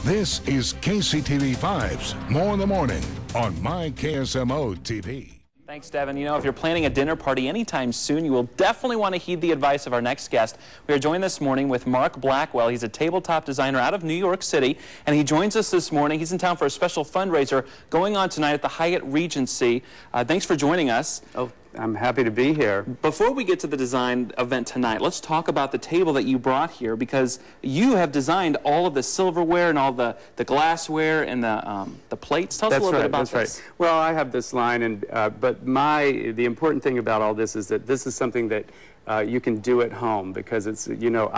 This is KCTV5's More in the Morning on My KSMO TV. Thanks, Devin. You know, if you're planning a dinner party anytime soon, you will definitely want to heed the advice of our next guest. We are joined this morning with Marc Blackwell. He's a tabletop designer out of New York City, and he joins us this morning. He's in town for a special fundraiser going on tonight at the Hyatt Regency. Thanks for joining us. Oh, I'm happy to be here. Before we get to the design event tonight, let's talk about the table that you brought here, because you have designed all of the silverware and all the glassware and the plates. Tell us a little bit about this. Right. Well, I have this line, and but the important thing about all this is that this is something that you can do at home, because it's, you know,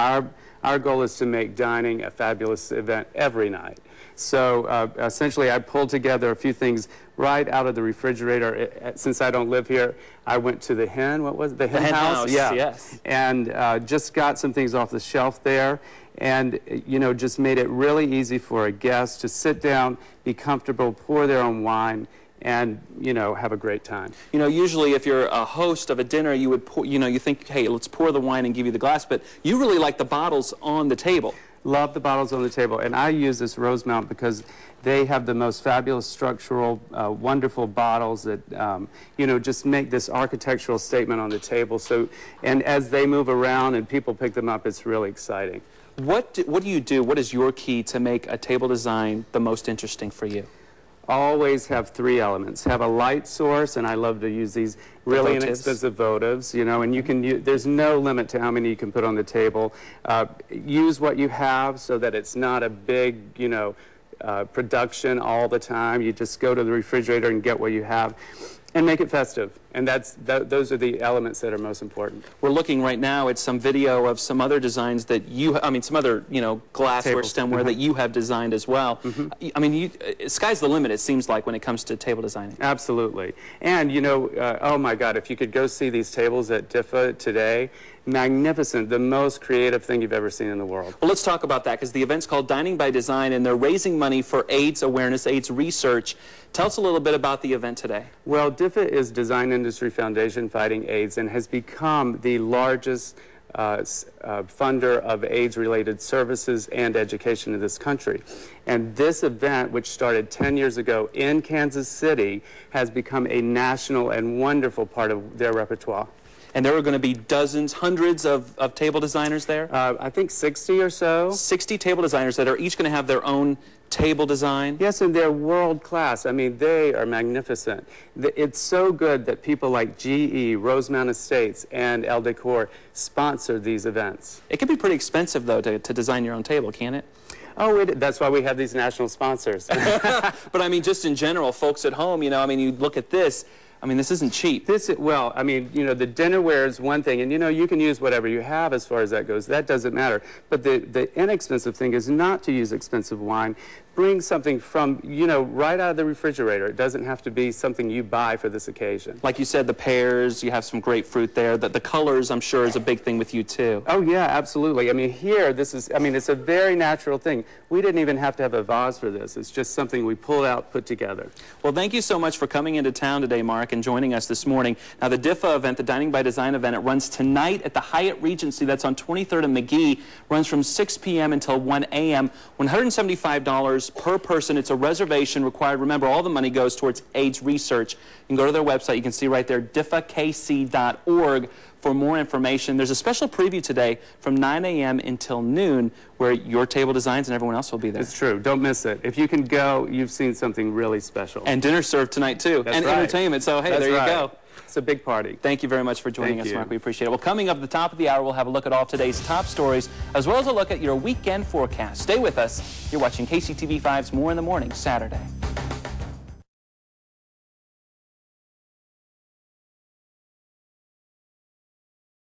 our goal is to make dining a fabulous event every night. So essentially, I pulled together a few things right out of the refrigerator. Since I don't live here, I went to the hen. What was it? The hen house? Yeah. Yes. And just got some things off the shelf there, and you know, just made it really easy for a guest to sit down, be comfortable, pour their own wine, and, you know, have a great time. You know, usually if you're a host of a dinner, you would pour, you know, you think, hey, let's pour the wine and give you the glass, but you really like the bottles on the table. Love the bottles on the table, and I use this Rosemount because they have the most fabulous structural, wonderful bottles that, you know, just make this architectural statement on the table. So, and as they move around and people pick them up, it's really exciting. What do you do? What is your key to make a table design the most interesting for you? Always have three elements. Have a light source, and I love to use these really inexpensive votives, you know, and you can use, there's no limit to how many you can put on the table. Use what you have so that it's not a big, you know, production all the time. You just go to the refrigerator and get what you have, and make it festive. And those are the elements that are most important. We're looking right now at some video of some other designs that you, I mean, some other, you know, glassware, stemware that you have designed as well. I mean, sky's the limit, it seems like, when it comes to table designing. Absolutely. And, you know, oh my God, if you could go see these tables at DIFA today, magnificent, the most creative thing you've ever seen in the world. Well, let's talk about that, because the event's called Dining by Design, and they're raising money for AIDS awareness, AIDS research. Tell us a little bit about the event today. Well, DIFA is Design Industry Foundation Fighting AIDS, and has become the largest funder of AIDS-related services and education in this country. And this event, which started 10 years ago in Kansas City, has become a national and wonderful part of their repertoire. And there are going to be dozens, hundreds of table designers there? I think 60 or so. 60 table designers that are each going to have their own table design? Yes, and they're world class. I mean, they are magnificent. It's so good that people like GE, Rosemount Estates, and El Decor sponsor these events. It can be pretty expensive, though, to design your own table, can't it? Oh, that's why we have these national sponsors. But I mean, just in general, folks at home, you know, I mean, you look at this. I mean, this isn't cheap. Well, I mean, you know, the dinnerware is one thing, and, you know, you can use whatever you have as far as that goes. That doesn't matter. But the inexpensive thing is not to use expensive wine. Bring something from, you know, right out of the refrigerator. It doesn't have to be something you buy for this occasion. Like you said, the pears, you have some grapefruit there. The colors, I'm sure, is a big thing with you, too. Oh, yeah, absolutely. I mean, here, this is, I mean, it's a very natural thing. We didn't even have to have a vase for this. It's just something we pulled out, put together. Well, thank you so much for coming into town today, Marc, and joining us this morning. Now, the DIFA event, the Dining by Design event, it runs tonight at the Hyatt Regency. That's on 23rd and McGee. Runs from 6 p.m. until 1 a.m. $175 per person. It's a reservation required. Remember, all the money goes towards AIDS research. You can go to their website. You can see right there, diffakc.org for more information. There's a special preview today from 9 a.m. until noon where your table designs and everyone else will be there. It's true. Don't miss it. If you can go, you've seen something really special. And dinner served tonight, too. That's and right. Entertainment. So, hey, there you go. It's a big party. Thank you very much for joining us, Marc. We appreciate it. Well, coming up at the top of the hour, we'll have a look at all today's top stories, as well as a look at your weekend forecast. Stay with us. You're watching KCTV5's More in the Morning, Saturday.